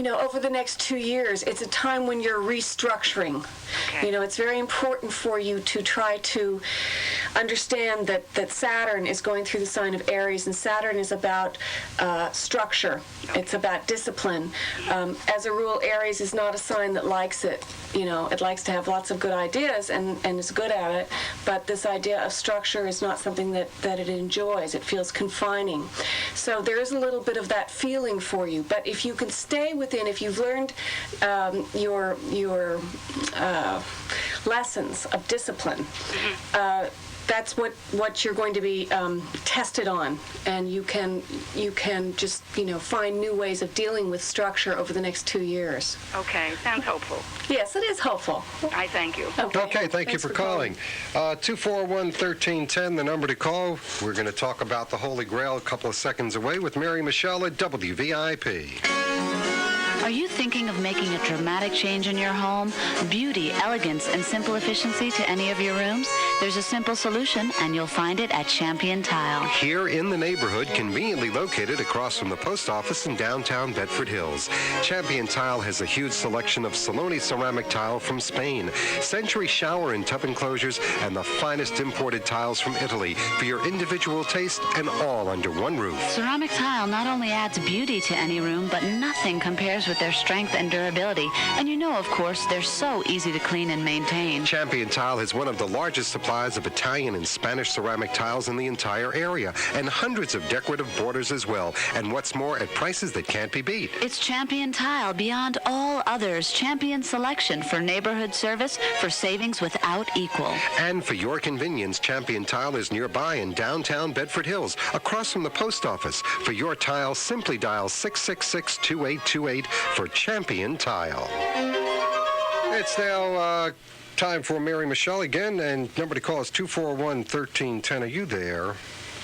over the next 2 years, it's a time when you're restructuring. Okay. It's very important for you to try to understand that Saturn is going through the sign of Aries, and Saturn is about structure. Okay. It's about discipline. As a rule, Aries is not a sign that likes it. It likes to have lots of good ideas and is good at it, but this idea of structure is not something that it enjoys. It feels confining. So there is a little bit of that feeling for you. But if you can stay within, if you've learned your lessons of discipline, that's what you're going to be tested on, and you can just find new ways of dealing with structure over the next 2 years. Okay, sounds hopeful. Yes, it is hopeful. I thank you. Okay, thank you for calling. 241-1310, the number to call. We're going to talk about the Holy Grail a couple of seconds away with Mary Michele at WVIP. Are you thinking of making a dramatic change in your home? Beauty, elegance, and simple efficiency to any of your rooms? There's a simple solution, and you'll find it at Champion Tile. Here in the neighborhood, conveniently located across from the post office in downtown Bedford Hills. Champion Tile has a huge selection of Saloni ceramic tile from Spain, Century shower and tub enclosures, and the finest imported tiles from Italy for your individual taste, and all under one roof. Ceramic tile not only adds beauty to any room, but nothing compares with their strength and durability. And of course, they're so easy to clean and maintain. Champion Tile has one of the largest supplies of Italian and Spanish ceramic tiles in the entire area, and hundreds of decorative borders as well. And what's more, at prices that can't be beat. It's Champion Tile beyond all others. Champion selection for neighborhood service, for savings without equal. And for your convenience, Champion Tile is nearby in downtown Bedford Hills, across from the post office. For your tile, simply dial 666-2828 for Champion Tile. It's now time for Mary Michele again, and number to call is 241-1310. Are you there?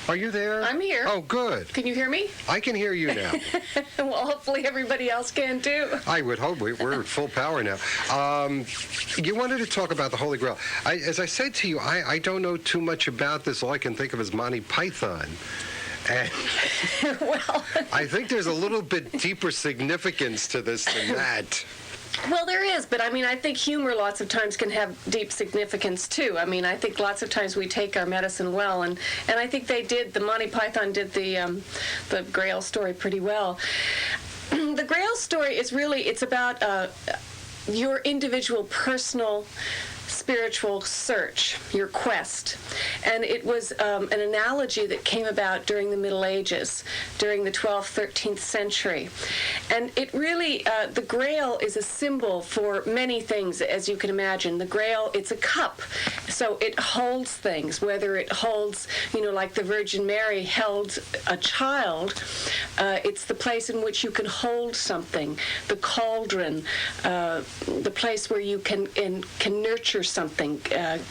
Are you there? I'm here. Oh, good. Can you hear me? I can hear you now. Well, hopefully everybody else can too. I would hope. We're at full power now. You wanted to talk about the Holy Grail. As I said to you, I don't know too much about this. All I can think of is Monty Python. And Well, I think there's a little bit deeper significance to this than that. Well, there is, but I think humor lots of times can have deep significance too. I think lots of times we take our medicine well, and I think the Monty Python did the Grail story pretty well. The Grail story is it's about your individual personal spiritual search, your quest. And it was an analogy that came about during the Middle Ages, during the 12th, 13th century. And it really, the Grail is a symbol for many things, as you can imagine. The Grail, it's a cup, so it holds things, whether it holds, like the Virgin Mary held a child. It's the place in which you can hold something, the cauldron, the place where you can nurture something,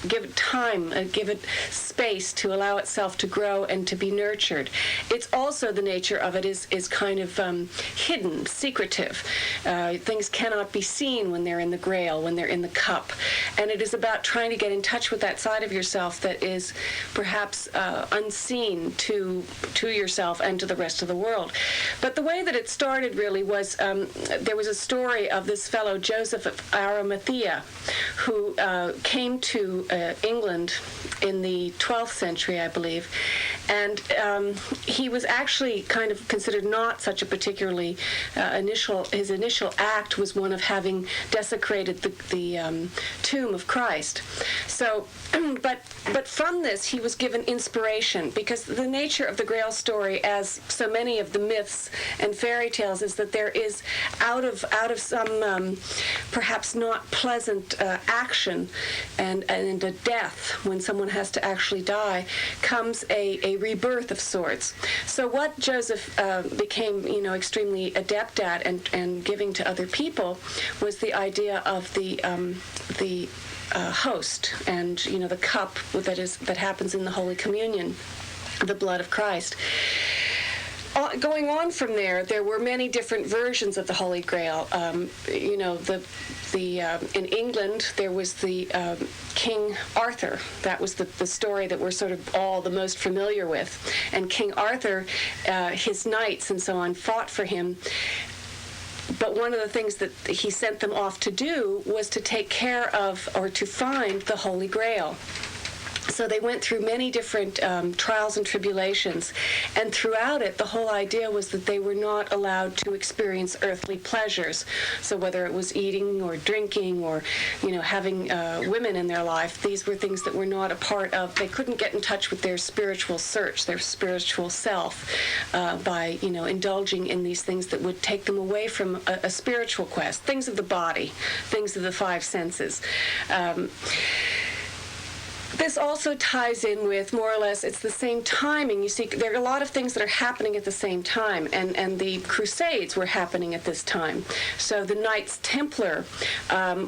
give it time, give it space to allow itself to grow and to be nurtured. It's also the nature of it is kind of hidden, secretive. Things cannot be seen when they're in the Grail, when they're in the cup. And it is about trying to get in touch with that side of yourself that is perhaps unseen to yourself and to the rest of the world. But the way that it started really was there was a story of this fellow Joseph of Arimathea who came to England in the 12th century, I believe, and he was actually kind of considered not such a particularly his initial act was one of having desecrated the tomb of Christ. So, but from this he was given inspiration, because the nature of the Grail story, as so many of the myths and fairy tales, is that there is out of some perhaps not pleasant action and a death, when someone has to actually die, comes a rebirth of sorts. So what Joseph became extremely adept at and giving to other people was the idea of the host and the cup that happens in the Holy Communion, the blood of Christ. Going on from there were many different versions of the Holy Grail. In England, there was the King Arthur. That was the story that we're sort of all the most familiar with. And King Arthur, his knights and so on, fought for him. But one of the things that he sent them off to do was to take care of, or to find, the Holy Grail. So they went through many different trials and tribulations, and throughout it, the whole idea was that they were not allowed to experience earthly pleasures. So whether it was eating or drinking or, having women in their life, these were things that were not a part of. They couldn't get in touch with their spiritual search, their spiritual self, by indulging in these things that would take them away from a spiritual quest, things of the body, things of the five senses. This also ties in with, more or less, it's the same timing. You see, there are a lot of things that are happening at the same time, and the Crusades were happening at this time. So the Knights Templar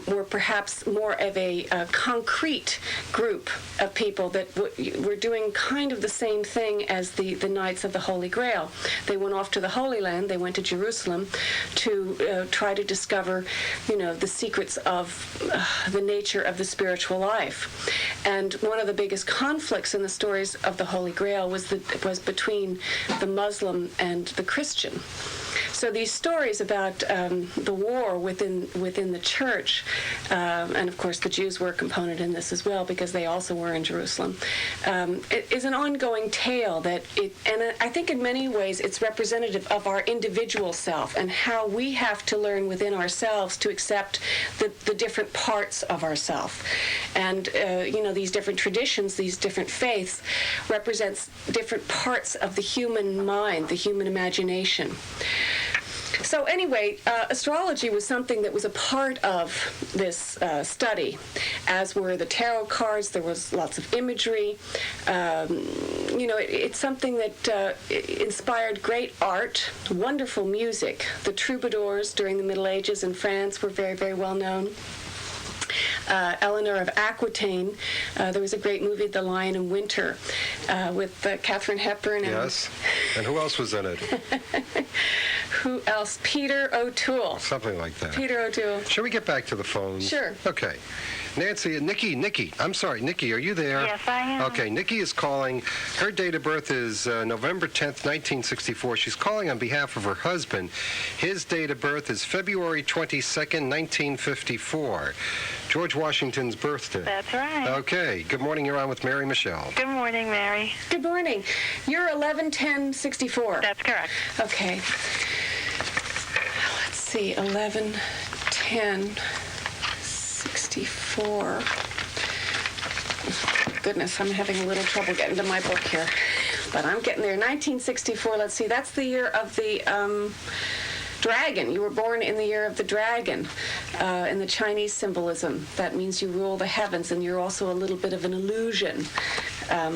were perhaps more of a concrete group of people that were doing kind of the same thing as the Knights of the Holy Grail. They went off to the Holy Land. They went to Jerusalem to try to discover, the secrets of the nature of the spiritual life. And one of the biggest conflicts in the stories of the Holy Grail was between the Muslim and the Christian. So these stories about the war within the church, and of course the Jews were a component in this as well because they also were in Jerusalem, it is an ongoing tale and I think in many ways it's representative of our individual self and how we have to learn within ourselves to accept the different parts of ourselves. And these different traditions, these different faiths represents different parts of the human mind, the human imagination. So anyway, astrology was something that was a part of this study, as were the tarot cards. There was lots of imagery. It's something that inspired great art, wonderful music. The troubadours during the Middle Ages in France were very, very well known. Eleanor of Aquitaine. There was a great movie, The Lion in Winter, with Katharine Hepburn. Yes. And who else was in it? Who else? Peter O'Toole. Something like that. Peter O'Toole. Shall we get back to the phones? Sure. Okay. Nancy, Nikki, I'm sorry, Nikki, are you there? Yes, I am. Okay, Nikki is calling. Her date of birth is November 10th, 1964. She's calling on behalf of her husband. His date of birth is February 22nd, 1954. George Washington's birthday. That's right. Okay, good morning. You're on with Mary Michele. Good morning, Mary. Good morning. You're 11/10/64. That's correct. Okay. Let's see, 11/10/64. Goodness, I'm having a little trouble getting to my book here, but I'm getting there. 1964. Let's see. That's the year of the dragon. You were born in the year of the dragon. In the Chinese symbolism, that means you rule the heavens, and you're also a little bit of an illusion.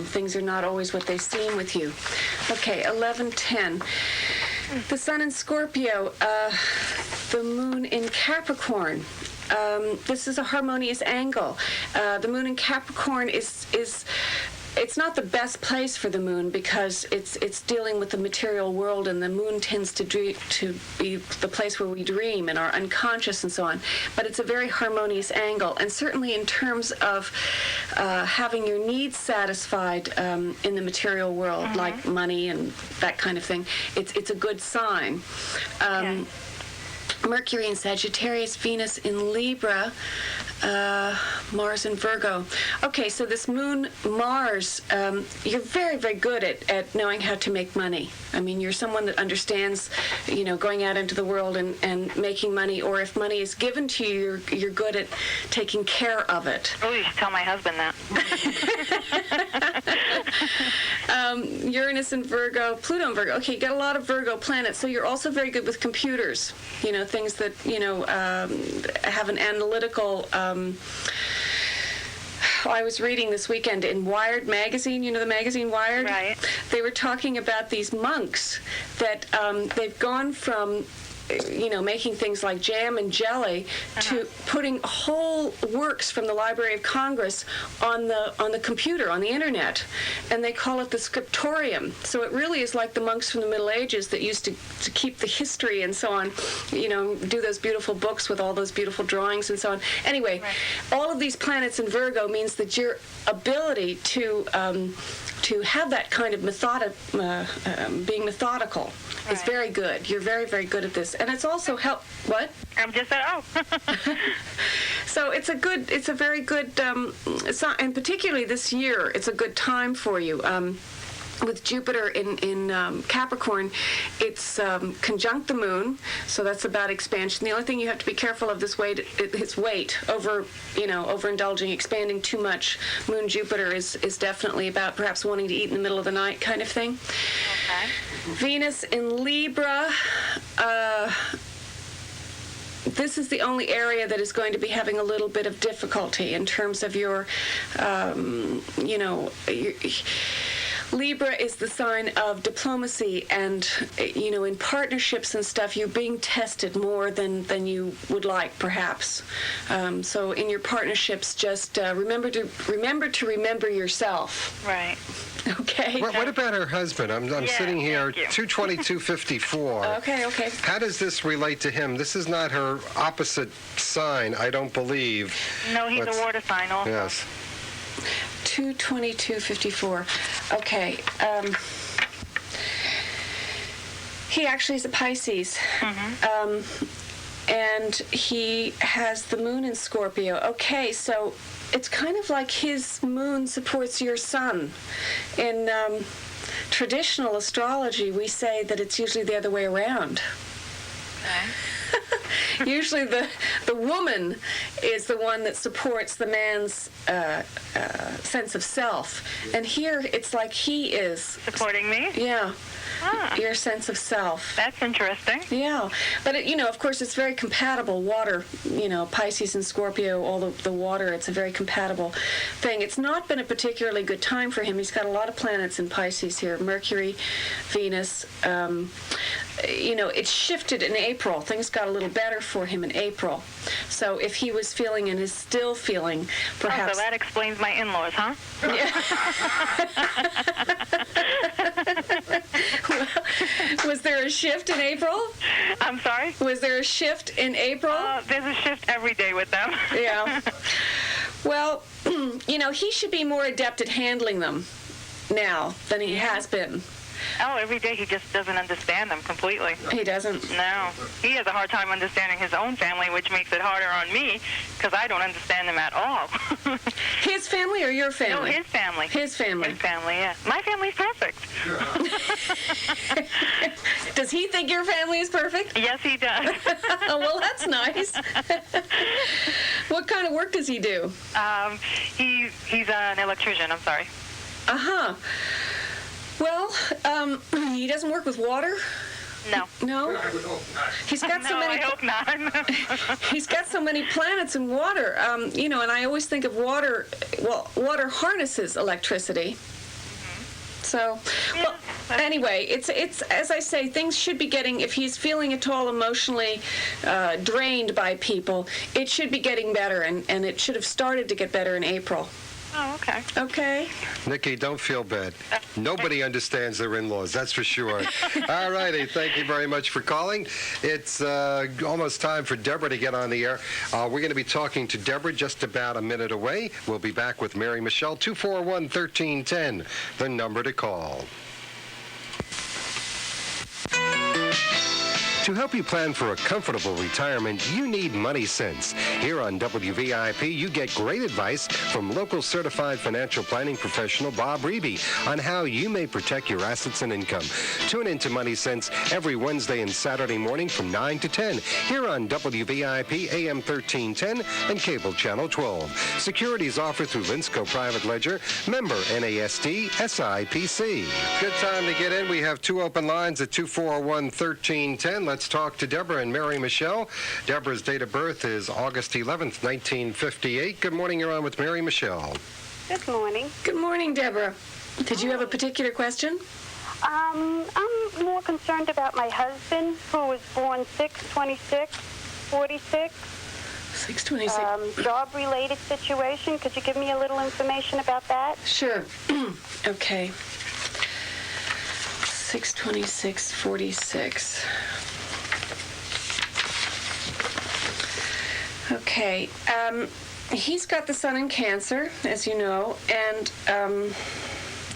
Things are not always what they seem with you. Okay, 11/10. The sun in Scorpio, the moon in Capricorn. This is a harmonious angle. The moon in Capricorn is it's not the best place for the moon because it's dealing with the material world, and the moon tends to be the place where we dream and are unconscious and so on. But it's a very harmonious angle, and certainly in terms of having your needs satisfied in the material world, like money and that kind of thing, it's a good sign. Okay. Mercury in Sagittarius, Venus in Libra, Mars in Virgo. Okay, so this moon, Mars, you're very, very good at knowing how to make money. I mean, you're someone that understands, going out into the world and making money, or if money is given to you, you're good at taking care of it. Oh, you should tell my husband that. Uranus in Virgo, Pluto in Virgo. Okay, you got a lot of Virgo planets, so you're also very good with computers. Things that, have an analytical... I was reading this weekend in Wired magazine, the magazine Wired? Right. They were talking about these monks that they've gone from making things like jam and jelly to putting whole works from the Library of Congress on the computer, on the internet, and they call it the scriptorium. So it really is like the monks from the Middle Ages that used to keep the history and so on, do those beautiful books with all those beautiful drawings and so on. Anyway, all of these planets in Virgo means that your ability to have that kind of being methodical is very good. You're very, very good at this. And it's also what? I'm just said, oh. So it's a very good, and particularly this year, it's a good time for you. With Jupiter in Capricorn, it's conjunct the moon, so that's about expansion. The only thing you have to be careful of is weight. Overindulging, expanding too much. Moon Jupiter is definitely about perhaps wanting to eat in the middle of the night kind of thing. Okay. Venus in Libra. This is the only area that is going to be having a little bit of difficulty in terms of your Libra is the sign of diplomacy, and in partnerships and stuff, you're being tested more than you would like, perhaps. So in your partnerships, just remember to remember yourself. Right. Okay. What about her husband? I'm sitting here, 22254. Okay. How does this relate to him? This is not her opposite sign, I don't believe. No, he's a water sign also. Yes. 22254. Okay. He actually is a Pisces. Mm-hmm. And he has the moon in Scorpio. Okay, so it's kind of like his moon supports your sun. In traditional astrology, we say that it's usually the other way around. Okay. Usually the woman is the one that supports the man's sense of self. And here it's like he is. Supporting me? Yeah. Ah. Your sense of self. That's interesting. Yeah. But, of course, it's very compatible. Water, Pisces and Scorpio, all the water, it's a very compatible thing. It's not been a particularly good time for him. He's got a lot of planets in Pisces here. Mercury, Venus. It shifted in April. Things got a little better for him in April. So if he was feeling and is still feeling, perhaps... Oh, so that explains my in-laws, huh? Well, was there a shift in April? I'm sorry? Was there a shift in April? There's a shift every day with them. Yeah. Well, he should be more adept at handling them now than he has been. Oh, every day he just doesn't understand them completely. He doesn't? No. He has a hard time understanding his own family, which makes it harder on me because I don't understand them at all. His family or your family? No, his family. His family. His family, yeah. My family's perfect. Does he think your family is perfect? Yes, he does. Oh, well, that's nice. What kind of work does he do? He's an electrician, I'm sorry. Uh-huh. Well, he doesn't work with water? No. No? He's got so many. I hope not. He's got so many planets in water. And I always think of water. Well, water harnesses electricity. Mm-hmm. So, well, anyway, it's as I say, things should be getting. If he's feeling at all emotionally drained by people, it should be getting better, and it should have started to get better in April. Oh, okay. Okay. Nikki, don't feel bad. Nobody understands their in-laws, that's for sure. All righty, thank you very much for calling. It's almost time for Deborah to get on the air. We're going to be talking to Deborah just about a minute away. We'll be back with Mary Michele, 241-1310, the number to call. To help you plan for a comfortable retirement, you need Money Sense. Here on WVIP, you get great advice from local certified financial planning professional Bob Reeby on how you may protect your assets and income. Tune in to Money Sense every Wednesday and Saturday morning from 9 to 10 here on WVIP AM 1310 and Cable Channel 12. Securities offered through Linsco Private Ledger, member NASD, SIPC. Good time to get in. We have two open lines at 241-1310. Let's talk to Deborah and Mary Michele. Deborah's date of birth is August 11th, 1958. Good morning. You're on with Mary Michele. Good morning. Good morning, Deborah. Did you have a particular question? I'm more concerned about my husband, who was born 6/26/46. 6/26. Job-related situation. Could you give me a little information about that? Sure. Okay. 6/26/46. Okay. He's got the sun in Cancer, as you know, and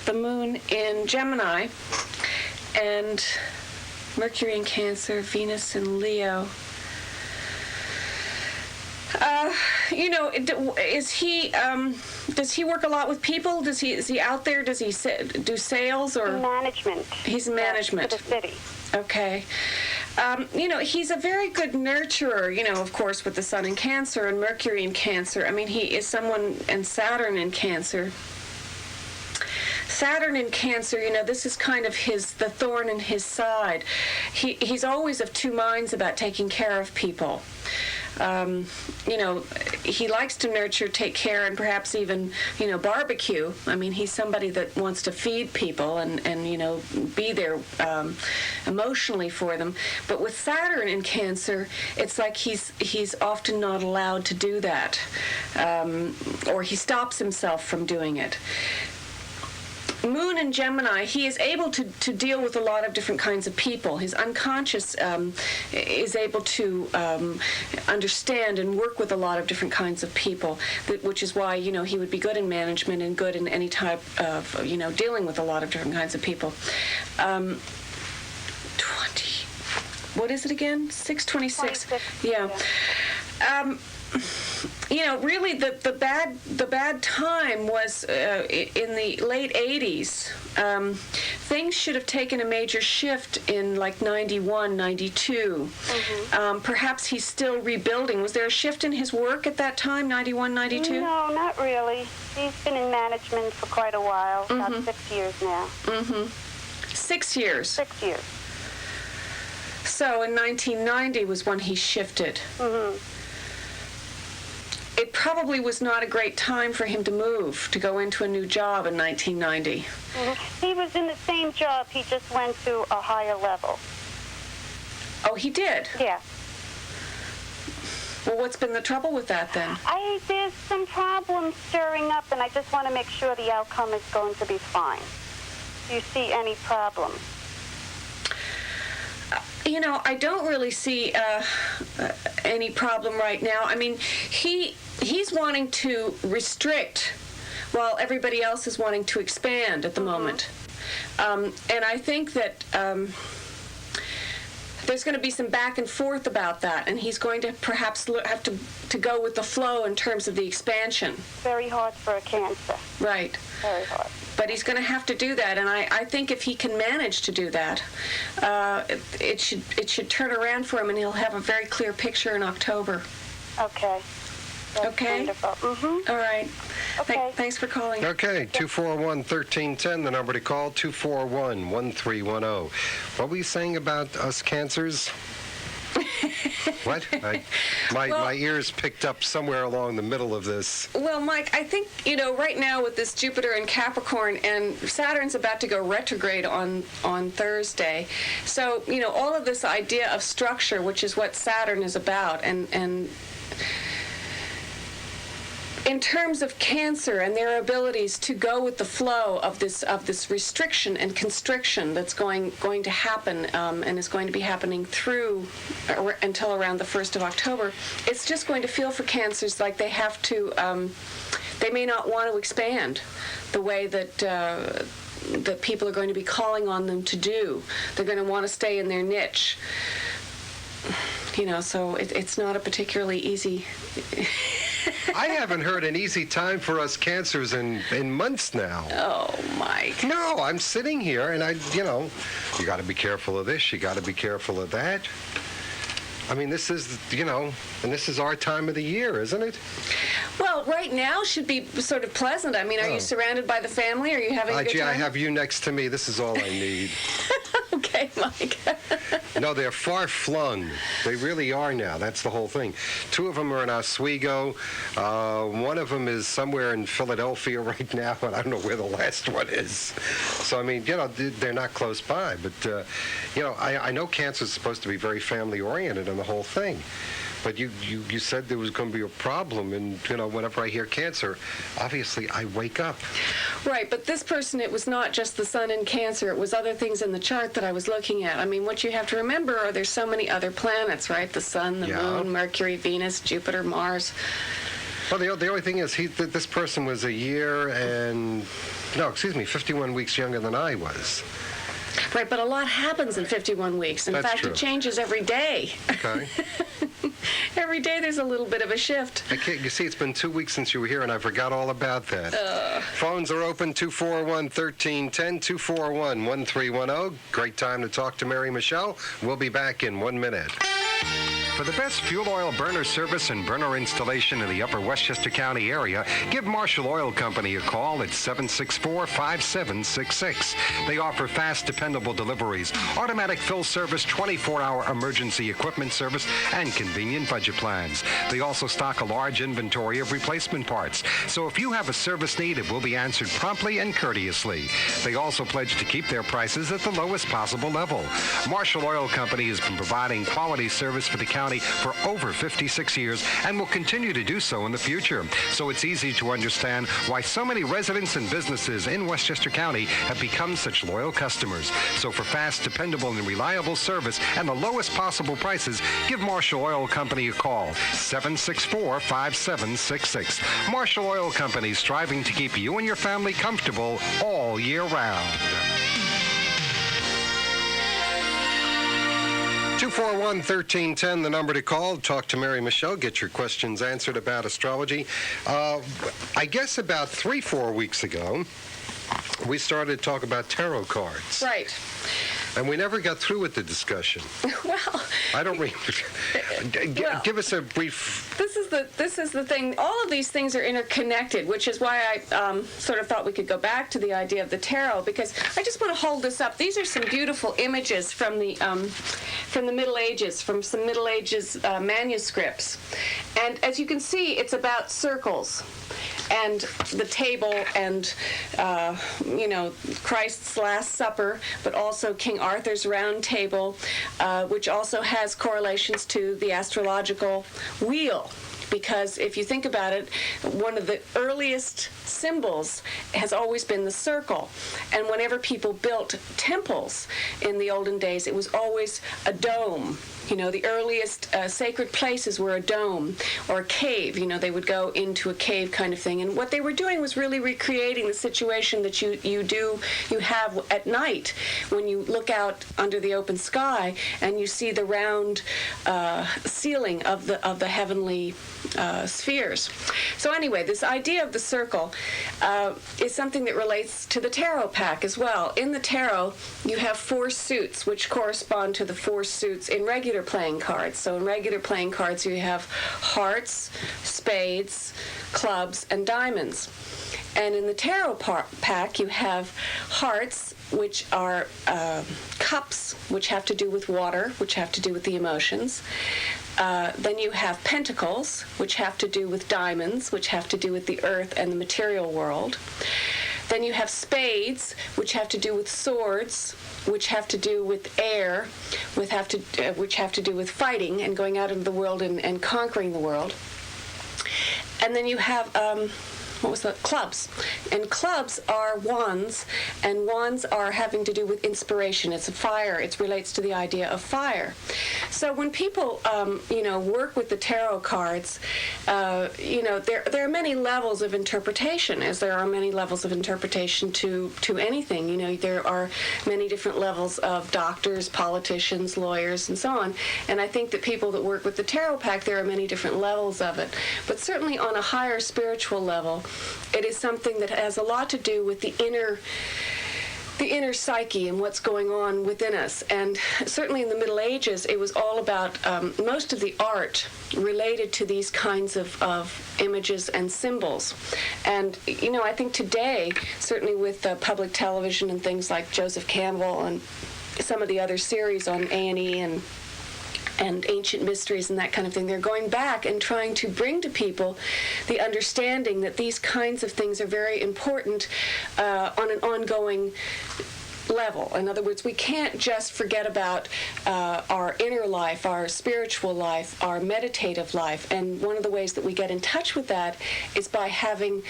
the moon in Gemini, and Mercury in Cancer, Venus in Leo. Is he? Does he work a lot with people? Is he out there? Does he do sales or Management. He's management. For the city. Okay. He's a very good nurturer, of course, with the Sun in Cancer and Mercury in Cancer. I mean, he is someone, and Saturn in Cancer. Saturn in Cancer, this is kind of the thorn in his side. He's always of two minds about taking care of people. He likes to nurture, take care, and perhaps even, barbecue. I mean, he's somebody that wants to feed people and be there emotionally for them. But with Saturn in Cancer, it's like he's often not allowed to do that, or he stops himself from doing it. Moon in Gemini, he is able to deal with a lot of different kinds of people. His unconscious is able to understand and work with a lot of different kinds of people, which is why, he would be good in management and good in any type of, dealing with a lot of different kinds of people. 20. What is it again? 626. 26. Yeah. Really, the bad time was in the late 80s. Things should have taken a major shift in like 91, 92. Mm-hmm. Perhaps he's still rebuilding. Was there a shift in his work at that time, 91, 92? No, not really. He's been in management for quite a while, about 6 years now. Mm-hmm. 6 years? 6 years. So in 1990 was when he shifted. Mm-hmm. It probably was not a great time for him to move, to go into a new job in 1990. Mm-hmm. He was in the same job. He just went to a higher level. Oh, he did? Yeah. Well, what's been the trouble with that then? There's some problems stirring up, and I just want to make sure the outcome is going to be fine. Do you see any problems? I don't really see any problem right now. I mean, he's wanting to restrict while everybody else is wanting to expand at the moment. And I think that there's going to be some back and forth about that, and he's going to perhaps have to go with the flow in terms of the expansion. Very hard for a Cancer. Right. Very hard. But he's going to have to do that, and I think if he can manage to do that, it should turn around for him, and he'll have a very clear picture in October. Okay. That's okay? Wonderful. Mm-hmm. All right. Okay. Thanks for calling. Okay, 241-1310, the number to call, 241-1310. What were you saying about us Cancers? What? My ears picked up somewhere along the middle of this. Well, Mike, I think, right now with this Jupiter in Capricorn, and Saturn's about to go retrograde on Thursday. So, all of this idea of structure, which is what Saturn is about, and in terms of Cancer and their abilities to go with the flow of this restriction and constriction that's going to happen and is going to be happening through until around the 1st of October, it's just going to feel for Cancers like they have to, they may not want to expand the way that people are going to be calling on them to do. They're going to want to stay in their niche. So it's not a particularly easy... I haven't heard an easy time for us Cancers in months now. Oh, Mike. No, I'm sitting here and you got to be careful of this, you got to be careful of that. I mean, this is, and this is our time of the year, isn't it? Well, right now should be sort of pleasant. I mean, are you surrounded by the family? Are you having a good time? I have you next to me. This is all I need. Okay, Mike. No, they're far flung. They really are now. That's the whole thing. 2 of them are in Oswego. One of them is somewhere in Philadelphia right now, and I don't know where the last one is. So, I mean, they're not close by. But, I know Cancer is supposed to be very family-oriented in the whole thing. But you said there was going to be a problem, and, whenever I hear Cancer, obviously I wake up. Right, but this person, it was not just the Sun in Cancer. It was other things in the chart that I was looking at. I mean, what you have to remember are there's so many other planets, right? The Sun, the Moon, Mercury, Venus, Jupiter, Mars. Well, the only thing is, this person was 51 weeks younger than I was. Right, but a lot happens in 51 weeks. In That's fact, true. it changes every day. Okay. Every day there's a little bit of a shift. You see, it's been 2 weeks since you were here, and I forgot all about that. Phones are open, 241-1310, 241-1310. Great time to talk to Mary Michele. We'll be back in 1 minute. For the best fuel oil burner service and burner installation in the upper Westchester County area, give Marshall Oil Company a call at 764-5766. They offer fast, dependable deliveries, automatic fill service, 24-hour emergency equipment service, and convenient budget plans. They also stock a large inventory of replacement parts. So if you have a service need, it will be answered promptly and courteously. They also pledge to keep their prices at the lowest possible level. Marshall Oil Company has been providing quality service for the county for over 56 years and will continue to do so in the future. So it's easy to understand why so many residents and businesses in Westchester County have become such loyal customers. So for fast, dependable, and reliable service and the lowest possible prices, give Marshall Oil Company a call, 764-5766. Marshall Oil Company, striving to keep you and your family comfortable all year round. 241-1310, the number to call. Talk to Mary Michele. Get your questions answered about astrology. I guess about 3-4 weeks ago, we started to talk about tarot cards. Right. And we never got through with the discussion. Well, I don't really... Give us a brief... this is the thing. All of these things are interconnected, which is why I sort of thought we could go back to the idea of the tarot, because I just want to hold this up. These are some beautiful images from the Middle Ages, from some Middle Ages manuscripts. And as you can see, it's about circles and the table and, Christ's Last Supper, but also King Arthur's Round Table, which also has correlations to the astrological wheel. Because if you think about it, one of the earliest symbols has always been the circle. And whenever people built temples in the olden days, it was always a dome. The earliest sacred places were a dome or a cave. They would go into a cave kind of thing. And what they were doing was really recreating the situation that you have at night when you look out under the open sky and you see the round ceiling of the heavenly spheres. So anyway, this idea of the circle is something that relates to the tarot pack as well. In the tarot, you have 4 suits, which correspond to the 4 suits in regular playing cards. So in regular playing cards, you have hearts, spades, clubs, and diamonds. And in the tarot pack, you have hearts, which are cups, which have to do with water, which have to do with the emotions. Then you have pentacles, which have to do with diamonds, which have to do with the earth and the material world. Then you have spades, which have to do with swords, which have to do with air, which have to do with fighting and going out into the world and conquering the world. And then you have clubs. And clubs are wands, and wands are having to do with inspiration. It's a fire. It relates to the idea of fire. So when people, work with the tarot cards, there are many levels of interpretation, as there are many levels of interpretation to anything. There are many different levels of doctors, politicians, lawyers, and so on. And I think that people that work with the tarot pack, there are many different levels of it. But certainly on a higher spiritual level, it is something that has a lot to do with the inner psyche and what's going on within us. And certainly in the Middle Ages, it was all about most of the art related to these kinds of images and symbols. And, I think today, certainly with public television and things like Joseph Campbell and some of the other series on A&E and ancient mysteries and that kind of thing, they're going back and trying to bring to people the understanding that these kinds of things are very important on an ongoing level. In other words, we can't just forget about our inner life, our spiritual life, our meditative life. And one of the ways that we get in touch with that is by having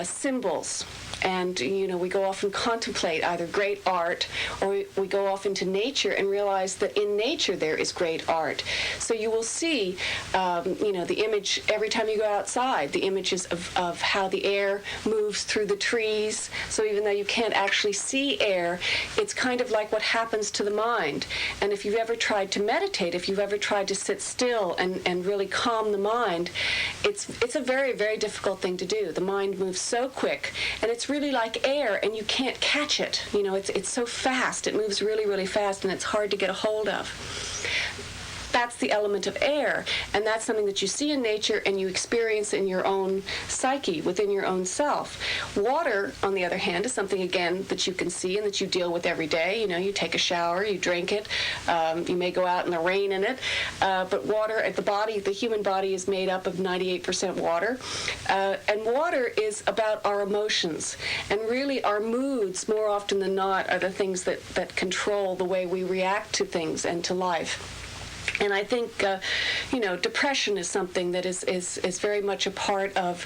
symbols And, we go off and contemplate either great art, or we go off into nature and realize that in nature there is great art. So you will see, the image every time you go outside, the images of how the air moves through the trees. So even though you can't actually see air, it's kind of like what happens to the mind. And if you've ever tried to meditate, if you've ever tried to sit still and really calm the mind, it's a very, very difficult thing to do. The mind moves so quick, and it's really like air, and you can't catch it. It's so fast. It moves really, really fast, and it's hard to get a hold of. That's the element of air, and that's something that you see in nature and you experience in your own psyche, within your own self. Water, on the other hand, is something, again, that you can see and that you deal with every day. You take a shower, you drink it, you may go out in the rain in it, but water, the human body is made up of 98% water, and water is about our emotions, and really our moods, more often than not, are the things that control the way we react to things and to life. And I think, depression is something that is very much a part of,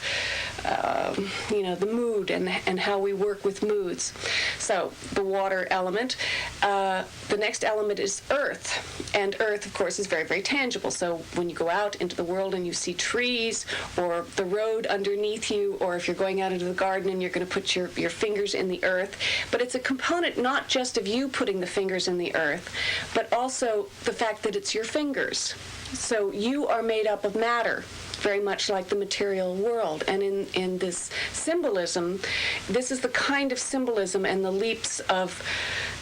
the mood and how we work with moods. So the water element. The next element is earth. And earth, of course, is very, very tangible. So when you go out into the world and you see trees or the road underneath you, or if you're going out into the garden and you're going to put your fingers in the earth. But it's a component not just of you putting the fingers in the earth, but also the fact that it's your fingers. So you are made up of matter, very much like the material world. And in this symbolism, this is the kind of symbolism and the leaps of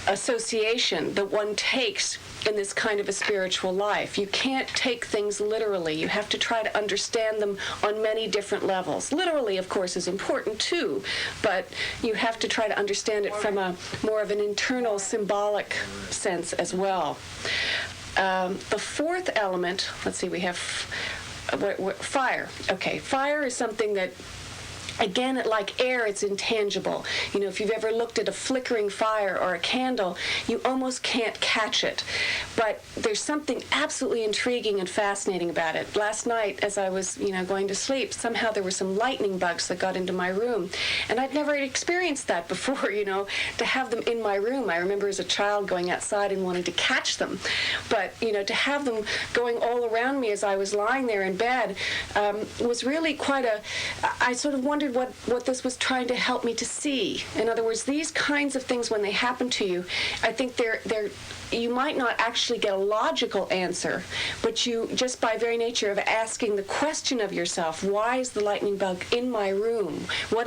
association that one takes in this kind of a spiritual life. You can't take things literally. You have to try to understand them on many different levels. Literally, of course, is important too, but you have to try to understand it from a more of an internal symbolic sense as well. The fourth element, let's see, we have fire. Okay, fire is something that, again, like air, it's intangible. If you've ever looked at a flickering fire or a candle, you almost can't catch it. But there's something absolutely intriguing and fascinating about it. Last night, as I was, going to sleep, somehow there were some lightning bugs that got into my room. And I'd never experienced that before, to have them in my room. I remember as a child going outside and wanting to catch them. But, to have them going all around me as I was lying there in bed was really I sort of wondered what this was trying to help me to see. In other words, these kinds of things, when they happen to you, I think you might not actually get a logical answer, but you, just by very nature of asking the question of yourself, why is the lightning bug in my room? What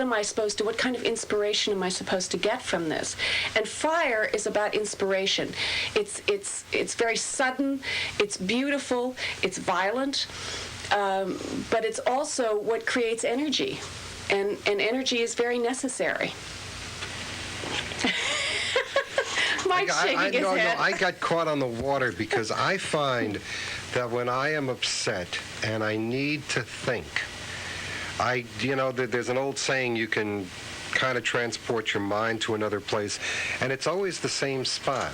kind of inspiration am I supposed to get from this? And fire is about inspiration. It's very sudden, it's beautiful, it's violent, but it's also what creates energy. And energy is very necessary. Mike's shaking his head. I got caught on the water because I find that when I am upset and I need to think, there's an old saying, you can kind of transport your mind to another place, and it's always the same spot.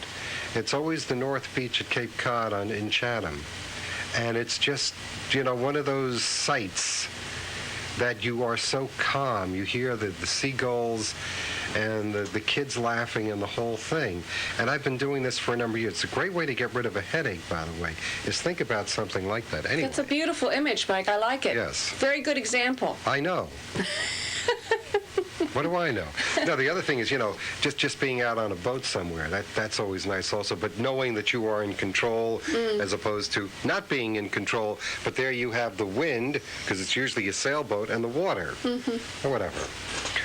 It's always the North Beach at Cape Cod in Chatham. And it's just, one of those sights that you are so calm. You hear the seagulls and the kids laughing and the whole thing. And I've been doing this for a number of years. It's a great way to get rid of a headache, by the way, is think about something like that. Anyway. That's a beautiful image, Mike. I like it. Yes. Very good example. I know. What do I know? No, the other thing is, just being out on a boat somewhere, that's always nice also, but knowing that you are in control as opposed to not being in control, but there you have the wind, because it's usually a sailboat, and the water, or whatever.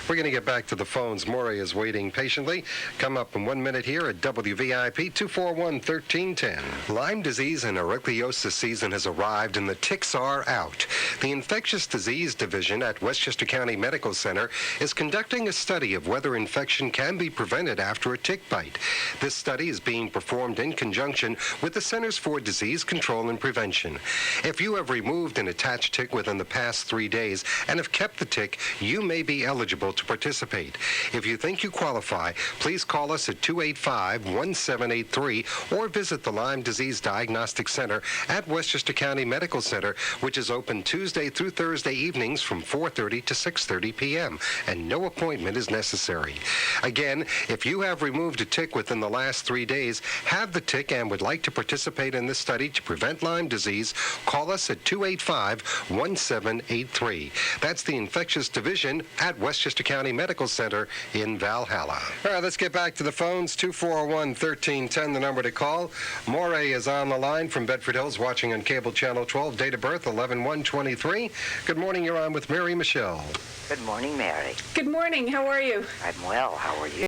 We're going to get back to the phones. Maury is waiting patiently. Come up in 1 minute here at WVIP 241-1310. Lyme disease and ehrlichiosis season has arrived and the ticks are out. The Infectious Disease Division at Westchester County Medical Center is conducting a study of whether infection can be prevented after a tick bite. This study is being performed in conjunction with the Centers for Disease Control and Prevention. If you have removed an attached tick within the past 3 days and have kept the tick, you may be eligible to participate. If you think you qualify, please call us at 285-1783 or visit the Lyme Disease Diagnostic Center at Westchester County Medical Center, which is open Tuesday through Thursday evenings from 4:30 to 6:30 p.m. And no appointment is necessary. Again, if you have removed a tick within the last 3 days, have the tick, and would like to participate in this study to prevent Lyme disease, call us at 285-1783. That's the Infectious Division at Westchester County Medical Center in Valhalla. All right, let's get back to the phones. 241-1310, the number to call. Moray is on the line from Bedford Hills, watching on cable channel 12. Date of birth 11/1/23. Good morning. You're on with Mary Michele. Good morning, Mary. Good morning. How are you? I'm well. How are you?